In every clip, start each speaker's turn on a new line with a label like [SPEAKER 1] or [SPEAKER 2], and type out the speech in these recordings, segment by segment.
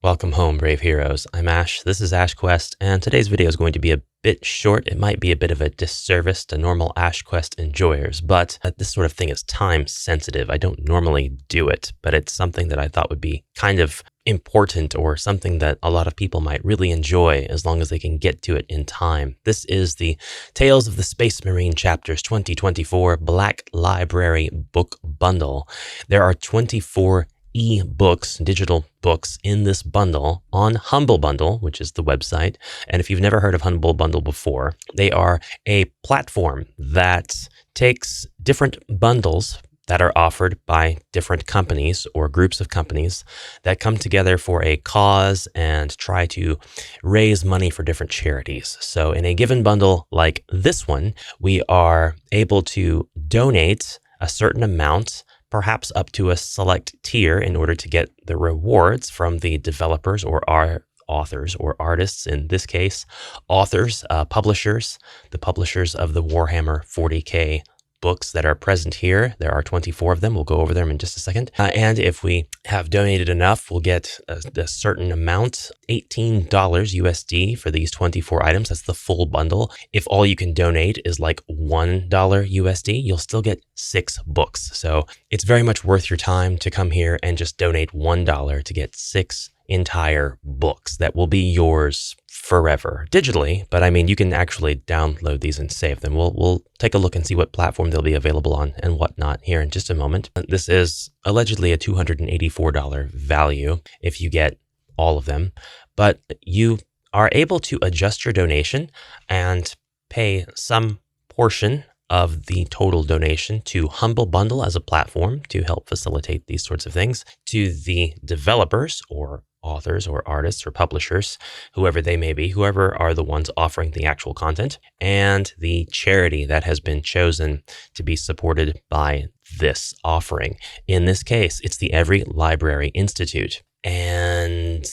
[SPEAKER 1] Welcome home, brave heroes. I'm Ash, this is Ash Quest, and today's video is going to be a bit short. It might be a bit of a disservice to normal Ash Quest enjoyers, but this sort of thing is time sensitive. I don't normally do it, but it's something that I thought would be kind of important or something that a lot of people might really enjoy as long as they can get to it in time. This is the Tales of the Space Marine Chapters 2024 Black Library Book Bundle. There are 24 e-books, digital books in this bundle on Humble Bundle, which is the website. And if you've never heard of Humble Bundle before, they are a platform that takes different bundles that are offered by different companies or groups of companies that come together for a cause and try to raise money for different charities. So in a given bundle like this one, we are able to donate a certain amount, perhaps up to a select tier, in order to get the rewards from the developers or our authors or artists, in this case, authors, publishers, the publishers of the Warhammer 40K books that are present here. There are 24 of them. We'll go over them in just a second. And if we have donated enough, we'll get a certain amount, $18 USD for these 24 items. That's the full bundle. If all you can donate is like $1 USD, you'll still get 6 books. So it's very much worth your time to come here and just donate $1 to get 6 entire books that will be yours forever digitally. But I mean, you can actually download these and save them. We'll take a look and see what platform they'll be available on and whatnot here in just a moment. This is allegedly a $284 value if you get all of them, but you are able to adjust your donation and pay some portion of the total donation to Humble Bundle as a platform to help facilitate these sorts of things, to the developers or authors or artists or publishers, whoever they may be, whoever are the ones offering the actual content, and the charity that has been chosen to be supported by this offering. In this case, it's the Every Library Institute, and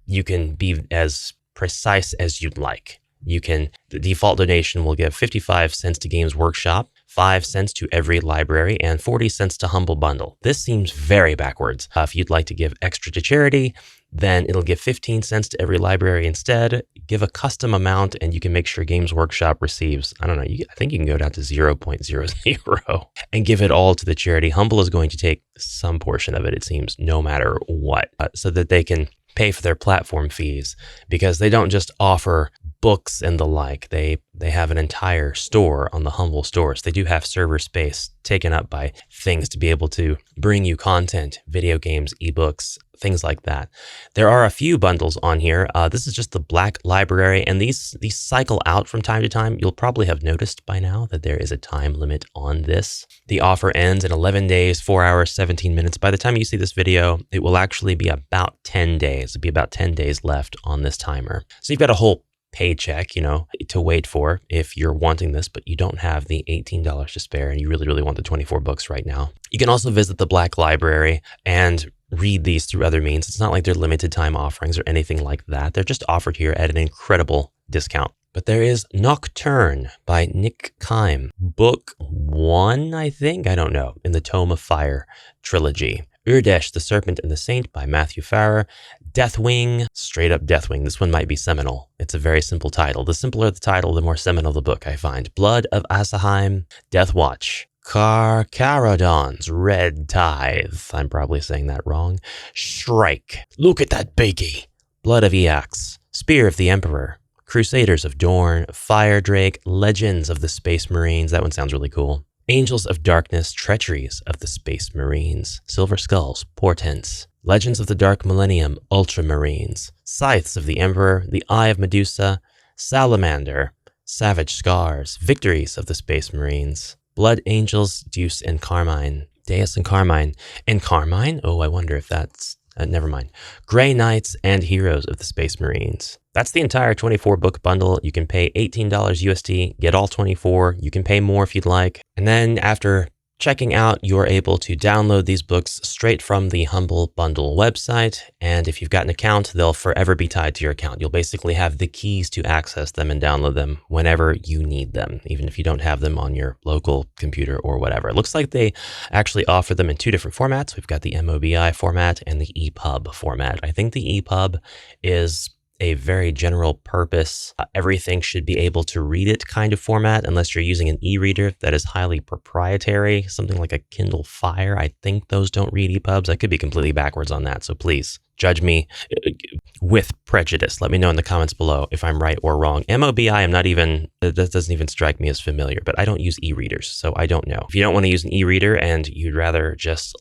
[SPEAKER 1] you can be as precise as you'd like. The default donation will give 55 cents to Games Workshop, 5 cents to Every Library, and 40 cents to Humble Bundle. This seems very backwards. If you'd like to give extra to charity, then it'll give 15 cents to Every Library instead. Give a custom amount and you can make sure Games Workshop receives, I don't know, I think you can go down to 0.00 and give it all to the charity. Humble is going to take some portion of it, it seems, no matter what, so that they can pay for their platform fees, because they don't just offer books and the like. They have an entire store on the Humble stores. They do have server space taken up by things to be able to bring you content, video games, ebooks, things like that. There are a few bundles on here. This is just the Black Library, and these cycle out from time to time. You'll probably have noticed by now that there is a time limit on this. The offer ends in 11 days, 4 hours, 17 minutes. By the time you see this video, it will actually be about 10 days. It'll be about 10 days left on this timer. So you've got a whole paycheck, to wait for if you're wanting this, but you don't have the $18 to spare and you really, really want the 24 books right now. You can also visit the Black Library and read these through other means. It's not like they're limited time offerings or anything like that. They're just offered here at an incredible discount. But there is Nocturne by Nick Kime, book 1, I think, I don't know, in the Tome of Fire trilogy. Urdesh, the Serpent and the Saint by Matthew Farrer. Deathwing, straight up Deathwing. This one might be seminal. It's a very simple title. The simpler the title, the more seminal the book, I find. Blood of Asaheim, Death Watch. Carcharodon's Red Tithe. I'm probably saying that wrong. Shrike. Look at that biggie. Blood of Eax. Spear of the Emperor. Crusaders of Dorn. Fire Drake. Legends of the Space Marines. That one sounds really cool. Angels of Darkness, Treacheries of the Space Marines, Silver Skulls, Portents, Legends of the Dark Millennium, Ultramarines, Scythes of the Emperor, The Eye of Medusa, Salamander, Savage Scars, Victories of the Space Marines, Blood Angels, Deus and Carmine, Deus and Carmine. And Carmine? Oh, I wonder if that's... never mind. Grey Knights and Heroes of the Space Marines. That's the entire 24 book bundle. You can pay $18 USD, get all 24. You can pay more if you'd like. And then after checking out, you're able to download these books straight from the Humble Bundle website. And if you've got an account, they'll forever be tied to your account. You'll basically have the keys to access them and download them whenever you need them, even if you don't have them on your local computer or whatever. It looks like they actually offer them in two different formats. We've got the Mobi format and the ePub format. I think the ePub is a very general purpose, everything should be able to read it kind of format, unless you're using an e-reader that is highly proprietary, something like a Kindle Fire. I think those don't read ePubs. I could be completely backwards on that, so please judge me with prejudice. Let me know in the comments below if I'm right or wrong. Mobi, that doesn't even strike me as familiar, but I don't use e-readers, so I don't know. If you don't want to use an e-reader and you'd rather just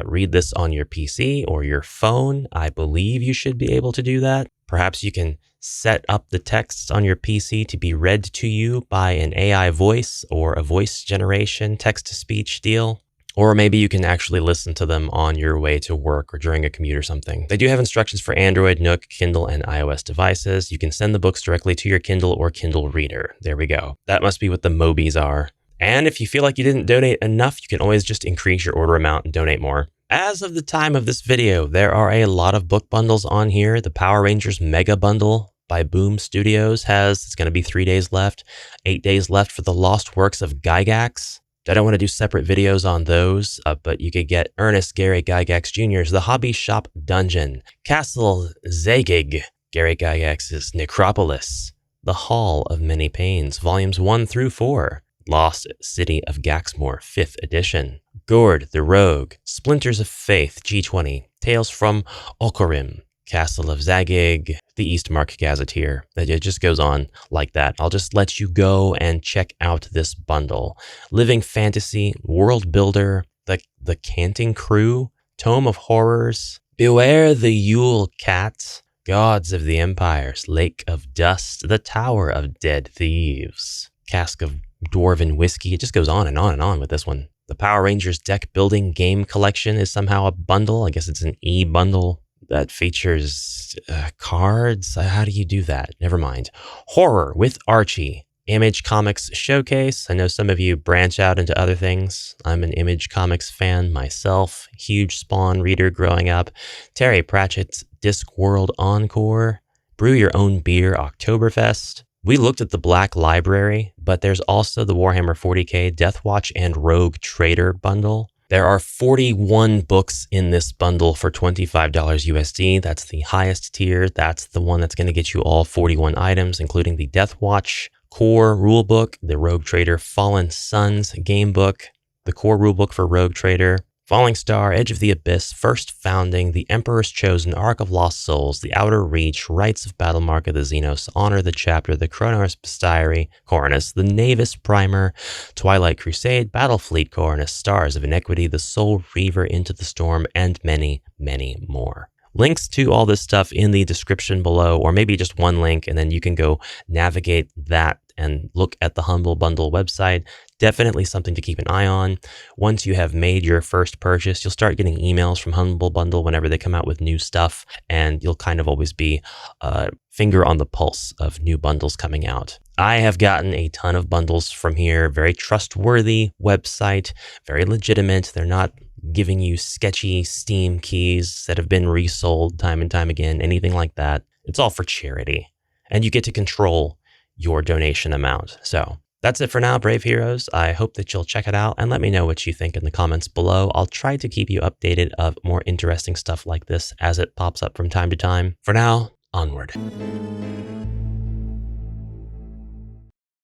[SPEAKER 1] read this on your PC or your phone, I believe you should be able to do that. Perhaps you can set up the texts on your PC to be read to you by an AI voice or a voice generation text-to-speech deal. Or maybe you can actually listen to them on your way to work or during a commute or something. They do have instructions for Android, Nook, Kindle, and iOS devices. You can send the books directly to your Kindle or Kindle Reader. There we go. That must be what the Mobis are. And if you feel like you didn't donate enough, you can always just increase your order amount and donate more. As of the time of this video, there are a lot of book bundles on here. The Power Rangers Mega Bundle by Boom Studios it's going to be 3 days left, 8 days left for the Lost Works of Gygax. I don't want to do separate videos on those, but you could get Ernest Gary Gygax Jr.'s The Hobby Shop Dungeon, Castle Zagig, Gary Gygax's Necropolis, The Hall of Many Pains, Volumes 1 through 4, Lost City of Gaxmore, 5th edition, Gord the Rogue, Splinters of Faith, G20, Tales from Okorim, Castle of Zagig, the Eastmark Gazetteer. It just goes on like that. I'll just let you go and check out this bundle. Living Fantasy, World Builder, the Canting Crew, Tome of Horrors, Beware the Yule Cat, Gods of the Empires, Lake of Dust, The Tower of Dead Thieves, Cask of Dwarven Whiskey. It just goes on and on and on with this one. The Power Rangers Deck Building Game Collection is somehow a bundle. I guess it's an e-bundle that features cards. How do you do that? Never mind. Horror with Archie, Image Comics Showcase. I know some of you branch out into other things. I'm an Image Comics fan myself, huge Spawn reader growing up. Terry Pratchett's Discworld Encore, Brew Your Own Beer Oktoberfest. We looked at the Black Library, but there's also the Warhammer 40K Deathwatch and Rogue Trader bundle. There are 41 books in this bundle for $25 USD. That's the highest tier. That's the one that's going to get you all 41 items, including the Deathwatch Core Rulebook, the Rogue Trader Fallen Suns Game Book, the Core Rulebook for Rogue Trader, Falling Star, Edge of the Abyss, First Founding, The Emperor's Chosen, Ark of Lost Souls, The Outer Reach, Rites of Battle, Mark of the Xenos, Honor the Chapter, The Chronos Bestiary, Coronus, The Navis Primer, Twilight Crusade, Battlefleet Coronus, Stars of Inequity, The Soul Reaver, Into the Storm, and many, many more. Links to all this stuff in the description below, or maybe just one link, and then you can go navigate that and look at the Humble Bundle website. Definitely something to keep an eye on. Once you have made your first purchase, you'll start getting emails from Humble Bundle whenever they come out with new stuff, and you'll kind of always be a finger on the pulse of new bundles coming out. I have gotten a ton of bundles from here. Very trustworthy website, very legitimate. They're not giving you sketchy Steam keys that have been resold time and time again, anything like that. It's all for charity, and you get to control your donation amount. So that's it for now, Brave Heroes. I hope that you'll check it out and let me know what you think in the comments below. I'll try to keep you updated of more interesting stuff like this as it pops up from time to time. For now, onward.